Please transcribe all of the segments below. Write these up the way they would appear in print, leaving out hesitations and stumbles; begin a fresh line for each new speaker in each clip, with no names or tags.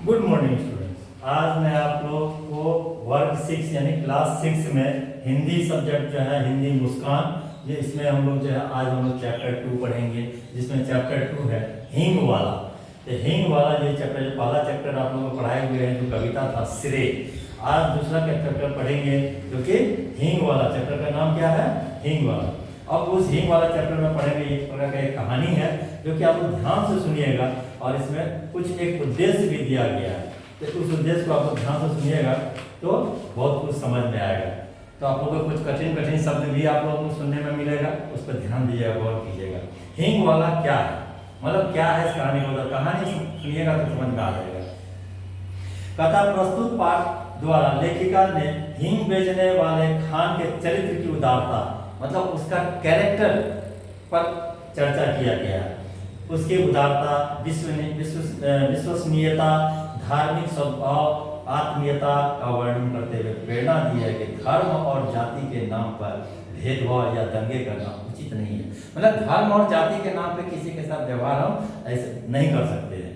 Good morning students. आज मैं आप लोग को वर्ग 6 यानी क्लास 6 में हिंदी सब्जेक्ट जो है हिंदी मुस्कान, ये इसमें हम लोग जो है आज हम लोग चैप्टर 2 पढ़ेंगे, जिसमें चैप्टर 2 है हींग वाला। तो हींग वाला ये चैप्टर, जो पहला चैप्टर आप लोगों को पढ़ाए हुए हैं जो कविता था श्रेय, आज दूसरा चैप्टर पढ़ेंगे जो कि हींग वाला। चैप्टर का नाम क्या है? हींग वाला। अब उस हींग वाला चैप्टर में पढ़ेंगे, एक प्रकार का एक कहानी है जो कि आप लोग ध्यान से सुनिएगा और इसमें कुछ एक उद्देश्य भी दिया गया है। तो उस उद्देश्य को आप लोग ध्यान से सुनिएगा तो बहुत कुछ समझ में आएगा। तो आप लोगों को कुछ कठिन कठिन शब्द भी आप लोगों को सुनने में मिलेगा, उस पर ध्यान दीजिएगा, गौर कीजिएगा। हींग वाला क्या है, मतलब क्या है इस कहानी को, कहानी सुनिएगा तो समझ में आ जाएगा। कथा प्रस्तुत पाठ द्वारा लेखिका ने हींग बेचने वाले खान के चरित्र की उदारता, मतलब उसका कैरेक्टर पर चर्चा किया गया है। उसकी उदारता, विश्वसनीयता, धार्मिक स्वभाव, आत्मीयता का वर्णन करते हुए प्रेरणा दी है कि धर्म और जाति के नाम पर भेदभाव या दंगे करना उचित नहीं है। मतलब धर्म और जाति के नाम पे किसी के साथ व्यवहार हम ऐसे नहीं कर सकते हैं।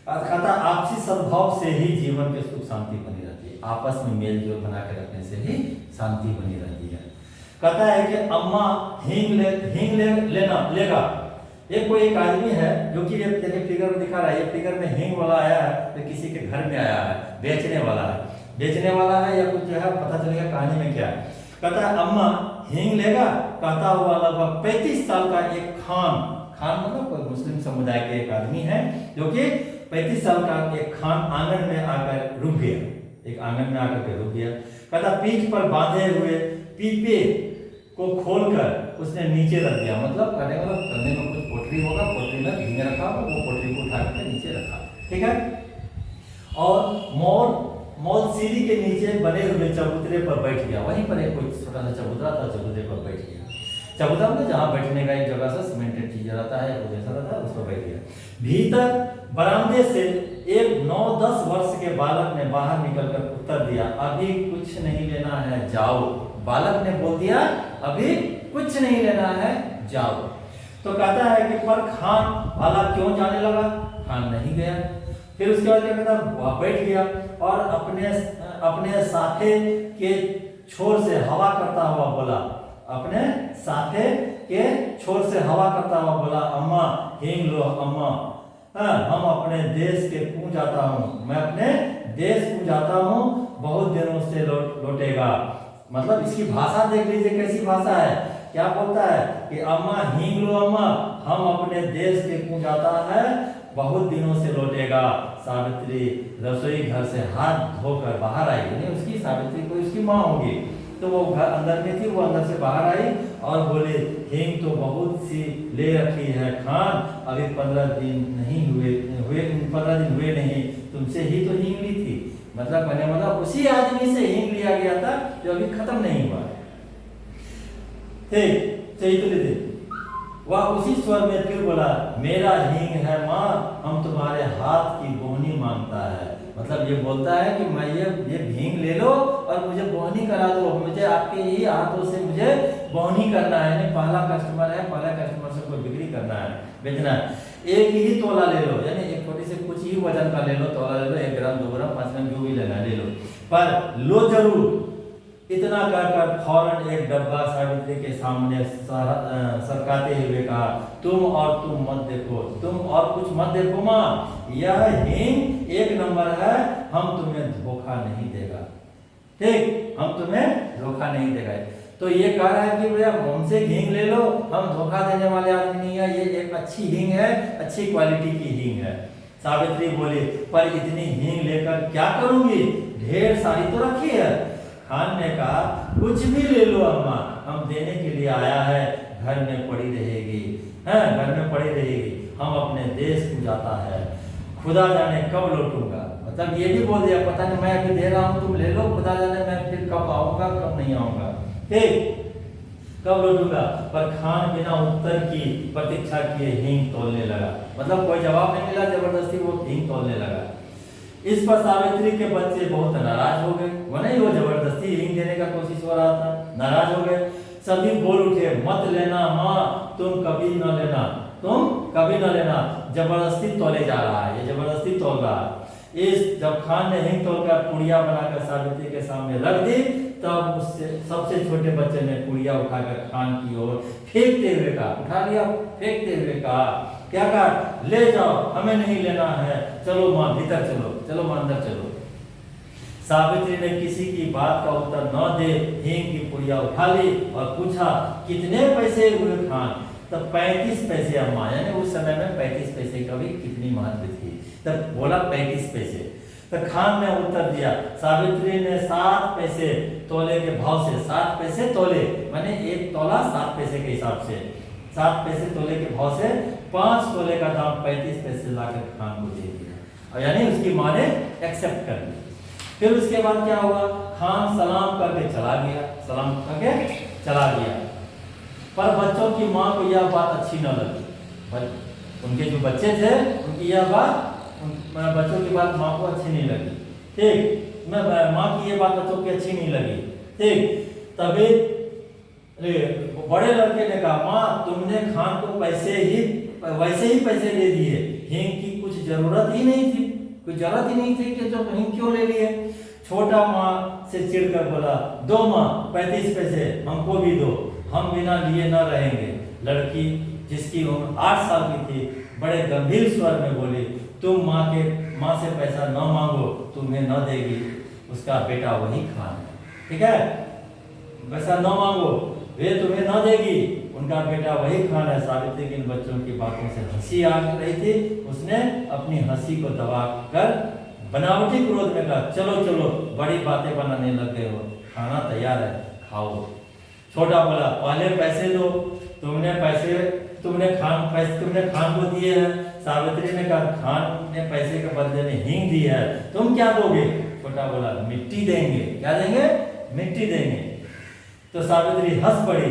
अतः आपसी सद्भाव से ही जीवन की सुख शांति बनी रहती है। आपस में मेल जोल बना के रखने से ही शांति बनी रहती है। कहता है कि अम्मा हींग लेगा। एक कोई एक आदमी है जो कि ये देखिए फिगर में दिखा रहा है, ये फिगर में हींग वाला आया है तो किसी के घर में आया है, बेचने वाला है या कुछ जो है पता चलेगा कहानी में क्या है। कहता है अम्मा हींग लेगा। कहता हुआ लगभग 35 साल का एक खान मतलब कोई मुस्लिम समुदाय के एक आदमी है जो कि 35 साल का एक खान आंगन में आकर रुक गया। कहता पीठ पर बांधे हुए पीपे को खोलकर उसने नीचे रख दिया। मतलब कंधे में कुछ पोटली होगा, पोटली में हींग रखा, वो पोटली को उठा के नीचे रखा, ठीक है। और मौल सीढ़ी के नीचे बने हुए चबूतरे पर बैठ गया। वहीं पर एक कोई छोटा सा चबूतरा था, चबूतरे पर बैठ गया। चबूतरा में जहाँ बैठने का एक जगह से सीमेंटेड चीज रहता है, वो जैसा रहता है, उस पर बैठ गया। भीतर बरामदे से एक 9-10 वर्ष के बालक ने बाहर निकलकर उत्तर दिया, अभी कुछ नहीं लेना है, जाओ। बालक ने बोल दिया अभी कुछ नहीं लेना है, जाओ। तो कहता है कि पर खान वाला क्यों जाने लगा? खान नहीं गया। फिर उसके बाद क्या कहता, वह बैठ गया और अपने साथे के छोर से हवा करता हुआ बोला, अम्मा हींग लो अम्मा। हम अपने देश के क्यों जाता हूँ, मैं अपने देश को जाता हूँ, बहुत दिनों से लौटेगा। मतलब इसकी भाषा देख लीजिए कैसी भाषा है। क्या बोलता है कि अम्मा हींग लो अम्मा, हम अपने देश के क्यों जाता है, बहुत दिनों से लौटेगा। सावित्री रसोई घर से हाथ धोकर बाहर आई, यानी उसकी सावित्री कोई उसकी माँ होगी, तो वो घर अंदर में थी, वो अंदर से बाहर आई और बोले हींग तो बहुत सी ले रखी है खान, अभी 15 दिन हुए नहीं, तुमसे ही तो हींग ली थी। मतलब उसी आदमी से हींग लिया गया था जो अभी खत्म नहीं हुआ। ठीक, सही तो लेते। वह उसी स्वर में फिर बोला, मेरा हींग है माँ, हम तुम्हारे हाथ की बोहनी मांगता है। मतलब ये बोलता है कि मैं ये हींग ले लो और मुझे बोहनी करा दो, मुझे आपके ही हाथों से मुझे बोहनी करना है। यानी पहला कस्टमर से कोई बिक्री करना है, बेचना है। एक ही तोला ले लो, यानी एक छोटी से कुछ ही वजन का ले लो, तोला ले लो, 1 ग्राम 2 ग्राम 5 ग्राम जो भी लेना ले लो, पर लो जरूर। इतना कहकर फौरन एक डब्बा सावित्री के सामने सरकाते हुए कहा, तुम और कुछ मत देखो माँ, यह हींग 1 नंबर है, हम तुम्हें धोखा नहीं देगा। ठीक, हम तुम्हें धोखा नहीं देगा। तो ये कह रहा है कि भैया हमसे हींग ले लो, हम धोखा देने वाले आदमी नहीं है, ये एक अच्छी हींग है, अच्छी क्वालिटी की हींग है। सावित्री बोली, पर इतनी हींग लेकर क्या करूंगी, ढेर सारी तो रखी है। खान ने कहा, कुछ भी ले लो अम्मा, हम देने के लिए आया है, घर में पड़ी रहेगी, हम अपने देश को जाता है, खुदा जाने कब लौटूंगा। मतलब ये भी बोल दिया, पता नहीं मैं अभी दे रहा हूँ, तुम ले लो, खुदा जाने मैं फिर कब आऊंगा कब नहीं आऊंगा, ठीक, कब लौटूंगा। पर खान बिना उत्तर की प्रतीक्षा किए हींग तोलने लगा। मतलब कोई जवाब नहीं मिला, जबरदस्ती वो हींग तोलने लगा। इस पर सावित्री के बच्चे बहुत नाराज हो गए। वो जबरदस्ती हींग देने का कोशिश हो रहा था, नाराज हो गए। सभी बोल उठे, मत लेना माँ, तुम कभी न लेना, जबरदस्ती तोले जा रहा है, ये जबरदस्ती तोल रहा है। इस जब खान ने हिंग तोड़कर पुड़िया बनाकर सावित्री के सामने रख दी, तब उससे सबसे छोटे बच्चे ने पुड़िया उठाकर खान की ओर फेंकते हुए कहा, उठा लिया, फेंकते हुए कहा, क्या कहा, ले जाओ, हमें नहीं लेना है, चलो माँ भीतर चलो, चलो माँ अंदर चलो। सावित्री ने किसी की बात का उत्तर न दे हिंग की पुड़िया उठा ली और पूछा, कितने पैसे हुए खान? तब 35 पैसे अम्मा, यानी उस समय में 35 पैसे का भी कितनी महत्व थी, तब बोला 35 पैसे। तो खान ने उत्तर दिया, सावित्री ने 7 पैसे तोले के भाव से, 7 पैसे तोले माने 1 तोला 7 पैसे के हिसाब से, 7 पैसे तोले के भाव से 5 तोले का दाम 35 पैसे लाकर खान को दे दिया, और यानी उसकी माँ ने एक्सेप्ट कर लिया। फिर उसके बाद क्या हुआ, खान सलाम करके चला गया, सलाम करके चला गया। पर बच्चों की माँ को यह बात अच्छी न लगी, उनके जो बच्चे थे उनकी यह बात, बच्चों की बात माँ को अच्छी नहीं लगी, ठीक, माँ की ये बात बच्चों की अच्छी नहीं लगी, ठीक। तभी बड़े लड़के ने कहा, माँ तुमने खान को वैसे ही पैसे दे दिए, हिंग की कुछ जरूरत ही नहीं थी, कोई जरूरत ही नहीं थी कि जो हिंग क्यों ले लिए। छोटा माँ से चिढ़कर बोला, दो माँ 35 पैसे हमको भी दो, हम बिना लिए न रहेंगे। लड़की जिसकी उम्र 8 साल की थी बड़े गंभीर स्वर में बोली, तुम माँ से पैसा न मांगो, तुम्हें न देगी उसका बेटा वही खान है, ठीक है, पैसा न मांगो, वे तुम्हें न देगी, उनका बेटा वही खान है। सावित्री की इन बच्चों की बातों से हंसी आ रही थी, उसने अपनी हंसी को दबा कर बनावटी क्रोध में कहा, चलो चलो बड़ी बातें बनाने लग गए हो, खाना तैयार है, खाओ। छोटा बोला, पहले पैसे दो, तुमने खान को दिए हैं। सावित्री ने कहा, खान ने पैसे के बदले में हिंग दी है, तुम क्या दोगे? छोटा बोला, मिट्टी देंगे। क्या देंगे? मिट्टी देंगे। तो सावित्री हंस पड़ी,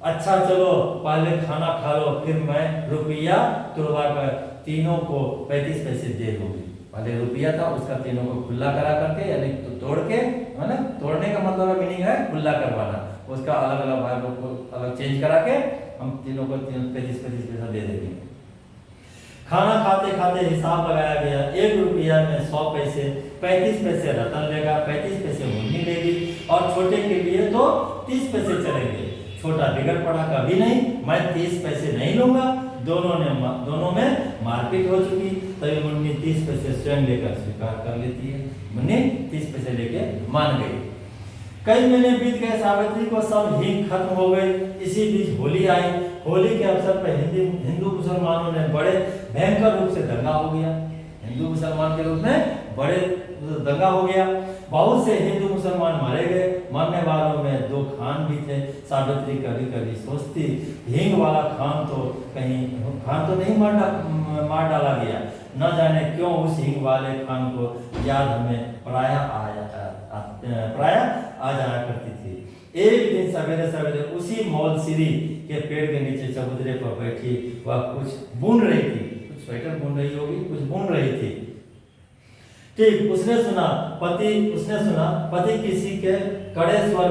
अच्छा चलो पहले खाना खा लो, फिर मैं रुपया तुड़वा कर तीनों को 35 पैसे दे दूंगी। पहले रुपया था उसका तीनों को खुला करा करके, यानी तो तोड़ के, है ना, तोड़ने का मतलब मीनिंग है खुला करवाना, उसका अलग अलग भागों को अलग चेंज करा के हम तीनों को 35 पैसा दे देंगे। खाना खाते खाते हिसाब लगाया गया, 1 रुपया में 100 पैसे, 35 पैसे रतन लेगा, 35 पैसे मुन्नी लेगी, और छोटे के लिए तो 30 पैसे चलेंगे। छोटा बिगड़ पड़ा, कभी नहीं, मैं 30 पैसे नहीं लूंगा। दोनों में मारपीट हो चुकी, तभी मुन्नी 30 पैसे स्वयं लेकर स्वीकार कर लेती है। मुन्नी 30 पैसे लेके मान गई। कई महीने बीत गए, सावित्री को सब हिंग खत्म हो गई। इसी बीच होली आई। होली के अवसर पर हिंदू मुसलमानों ने बड़े भयंकर रूप से दंगा हो गया। हिंदू मुसलमान के रूप में बड़े दंगा हो गया। बहुत से हिंदू मुसलमान मारे गए। मरने वालों में 2 खान भी थे। सावित्री कभी कभी सोचती, हिंग वाला खान तो नहीं मार डाला गया, न जाने क्यों उस हिंग वाले खान को याद हमें प्रायः आ जाया करती थी। एक दिन सवेरे सवेरे उसी मौलसिरी के पेड़ के नीचे चबूतरे पर बैठी वह कुछ बुन रही थी, कुछ स्वेटर बुन रही होगी, कुछ बुन रही थी। ठीक, उसने सुना पति किसी के कड़े स्वर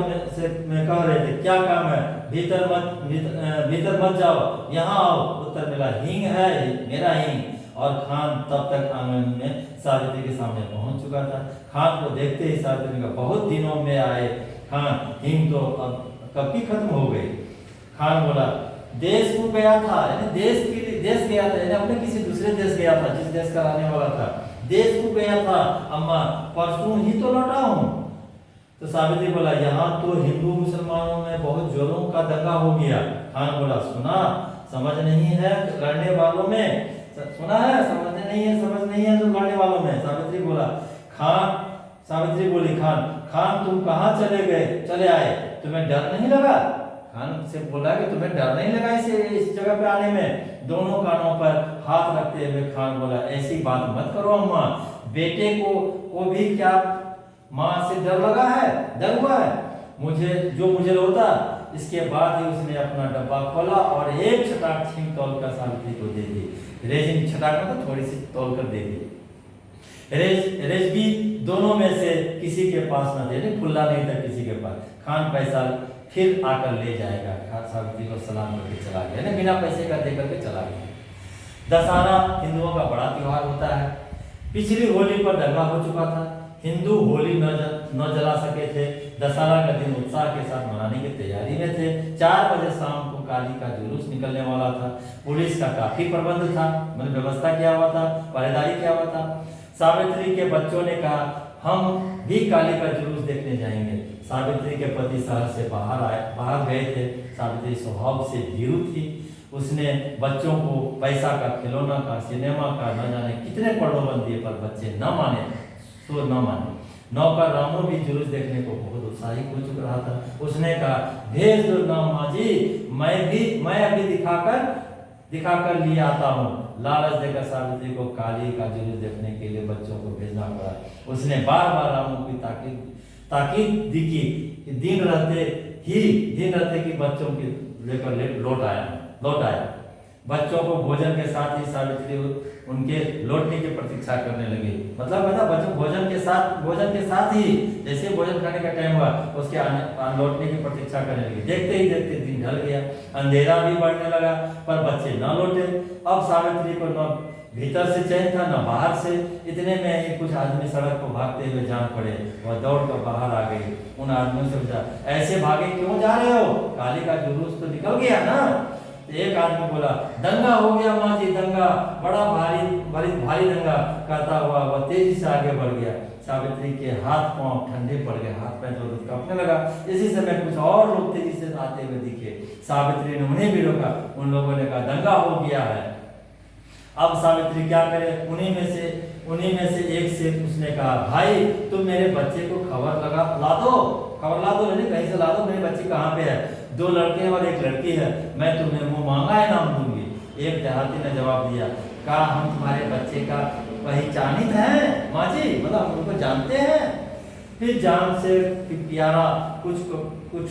में कह रहे थे, क्या काम है, भीतर मत जाओ, यहाँ आओ। उत्तर मिला, हिंग है मेरा हिंग। और खान तब तक आंगन में सावित्री के सामने पहुंच चुका था। खान को देखते ही सावित्री का, बहुत दिनों में आए खान, हिंग तो अब कब की खत्म हो गई। खान बोला, देश को गया था, यानी देश गया था, यानी अपने किसी दूसरे देश गया था, जिस देश का रहने वाला था, देश को गया था अम्मा, परसों ही तो लौटा हूँ। तो सावित्री बोला, यहाँ तो हिंदू मुसलमानों में बहुत जोरों का दंगा हो गया। खान बोला, सुना, समझ नहीं है लड़ने वालों में, सुना है, समझ नहीं है तो लड़ने वालों में। सावित्री बोली, खान तुम कहाँ चले आए, तुम्हें डर नहीं लगा? खान से बोला कि तुम्हें डर नहीं लगा इस जगह पे आने में? दोनों कानों पर हाथ रखते हुए खान बोला, ऐसी बात मत करो अम्मा, बेटे को भी क्या माँ से डर हुआ है? मुझे होता। इसके बाद ही उसने अपना डब्बा खोला और एक छटाक छीन तौल कर सावित्री को दे दी। रेजिन छटाक में तो थोड़ी सी तौल कर दे दी। रेज भी दोनों में से किसी के पास न थे, खुला नहीं था किसी के पास। खान पैसा फिर आकर ले जाएगा। सावित्री को सलाम करके चला गया, बिना पैसे का दे करके चला गया। दशहरा हिंदुओं का बड़ा त्योहार होता है। पिछली होली पर दंगा हो चुका था। हिंदू होली न जला सके थे। दशहरा का दिन उत्साह के साथ मनाने की तैयारी में थे। 4 बजे शाम को काली का जुलूस निकलने वाला था। पुलिस का काफी प्रबंध था, मतलब व्यवस्था किया हुआ था, पहरेदारी किया हुआ था। सावित्री के बच्चों ने कहा हम भी काली का जुलूस देखने जाएंगे। सावित्री के पति शहर से बाहर गए थे। सावित्री स्वभाव से भीरू थी। उसने बच्चों को पैसा का, खिलौना का, सिनेमा का, न जाने कितने प्रलोभन दिए, पर बच्चे न माने तो न माने। नौकर रामू भी जुलूस देखने को बहुत उत्साहित हो चुका रहा था। उसने कहा भेज दो ना माँ जी, मैं अभी दिखाकर लिए आता हूँ। लालच देकर सावित्री को काली का जुलूस देखने के लिए बच्चों को भेजना पड़ा। उसने बार बार रामू की ताकीद दिखी। दिन रहते कि बच्चों की लेकर लौट आया। बच्चों को भोजन के साथ ही सावित्री उनके लौटने की प्रतीक्षा करने लगी। मतलब बच्चों भोजन के साथ ही जैसे भोजन खाने का टाइम हुआ उसके लौटने की प्रतीक्षा करने लगी। देखते ही देखते दिन ढल गया। अंधेरा भी बढ़ने लगा, पर बच्चे न लौटे। अब सावित्री को न भीतर से चैन था न बाहर से। इतने में ही कुछ आदमी सड़क को भागते हुए जान पड़े। वह दौड़ कर बाहर आ गई। उन आदमियों से पूछा ऐसे भागे क्यों जा रहे हो? काली का जुलूस तो निकल गया ना। एक आदमी बोला दंगा हो गया माँ जी, दंगा, बड़ा भारी दंगा। कहता हुआ वह तेजी से आगे बढ़ गया। सावित्री के हाथ पांव ठंडे पड़ गए, हाथ पैर कांपने लगा। इसी समय कुछ और लोग तेजी से आते हुए दिखे। सावित्री ने उन्हें भी रोका। उन लोगों ने कहा दंगा हो गया है। अब सावित्री क्या करे? उन्हीं में से एक से उसने कहा भाई तुम मेरे बच्चे को खबर ला दो, कहीं से ला दो, मेरे बच्चे कहाँ पे है? 2 लड़के हैं और 1 लड़की है, मैं तुम्हें मुंह मांगा इनाम दूंगी। एक देहाती ने जवाब दिया, कहा हम तुम्हारे बच्चे का पहचानित हैं माँ जी, मतलब हम उनको जानते हैं। फिर जान से प्यारा कुछ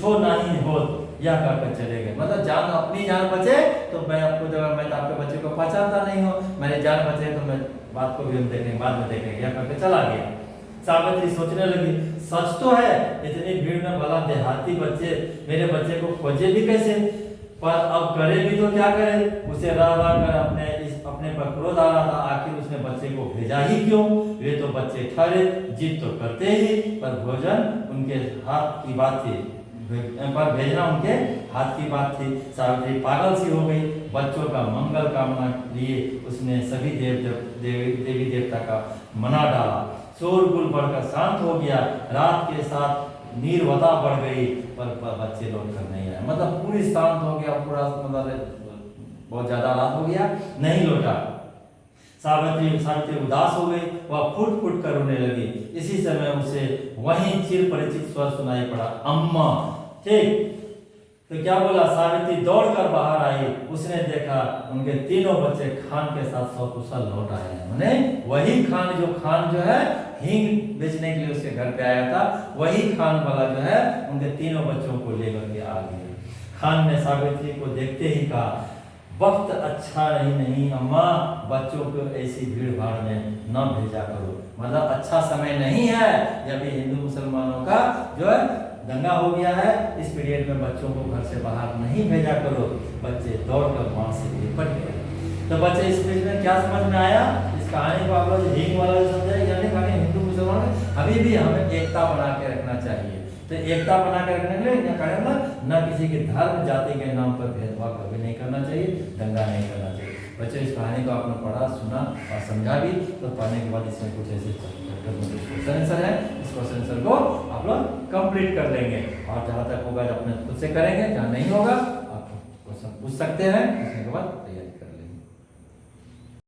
हो नहीं हो, यह कहकर चले गए। मतलब अपनी जान बचे तो मैं तो आपके बच्चे को पहचानता नहीं हूँ, मेरी जान बचे तो मैं बात को भी हम देखेंगे, बाद में देखेंगे, यह कहकर चला गया। सावित्री सोचने लगी सच तो है, इतनी भीड़ में भला देहाती बच्चे मेरे बच्चे को खोजे भी कैसे? पर अब करे भी तो क्या करे? उसे रह कर अपने पर क्रोध आ रहा था। आखिर उसने बच्चे को भेजा ही क्यों? वे तो बच्चे ठहरे, जिद तो करते ही, पर भोजन उनके हाथ की बात थी, पर भेजना उनके हाथ की बात थी। सावित्री पागल सी हो गई। बच्चों का मंगल कामना लिए उसने सभी देवी देवता का मना डाला। शोरगुल बढ़कर शांत हो गया। रात के साथ नीरवता बढ़ गई, पर बच्चे लौट कर नहीं आए। मतलब पूरी शांत हो गया, पूरा मतलब बहुत ज्यादा रात हो गया, नहीं लौटा। सावित्री उदास हो गई। वह फुट कर रोने लगी। इसी समय उसे वहीं चिर परिचित स्वर सुनाई पड़ा, अम्मा। ठीक, तो क्या बोला? सावित्री दौड़कर बाहर आई। उसने देखा उनके 3 बच्चे खान के साथ सकुशल लौट आए हैं। माने वही खान जो है हींग बेचने के लिए उसके घर पे आया था, वही खान वाला जो है उनके 3 बच्चों को लेकर के आ गया। खान ने सावित्री को देखते ही कहा वक्त अच्छा नहीं अम्मा, बच्चों को ऐसी भीड़ भाड़ में न भेजा करो। मतलब अच्छा समय नहीं है, जब हिंदू मुसलमानों का जो है दंगा हो गया है, इस पीरियड में बच्चों को घर से बाहर नहीं भेजा करो। बच्चे दौड़कर वहां से निपट गए। तो बच्चे इस पेज में क्या समझ में आया? इस कहानी को आप लोग हींग वाला समझा, यानी खाली हिंदू मुसलमान अभी भी हमें एकता बना के रखना चाहिए। तो एकता बना के रखने के लिए क्या करना? न किसी के धर्म जाति के नाम पर भेदभाव कभी नहीं करना चाहिए, दंगा नहीं करना चाहिए। बच्चों इस कहानी को आपने पढ़ा, सुना और समझा भी, तो पढ़ने के बाद इसमें कुछ ऐसे क्वेश्चन आंसर है, इस क्वेश्चन आंसर को आप लोग कंप्लीट कर लेंगे। और जहाँ तक होगा अपने खुद से करेंगे, जहाँ नहीं होगा आप क्वेश्चन पूछ सकते हैं, उसके बाद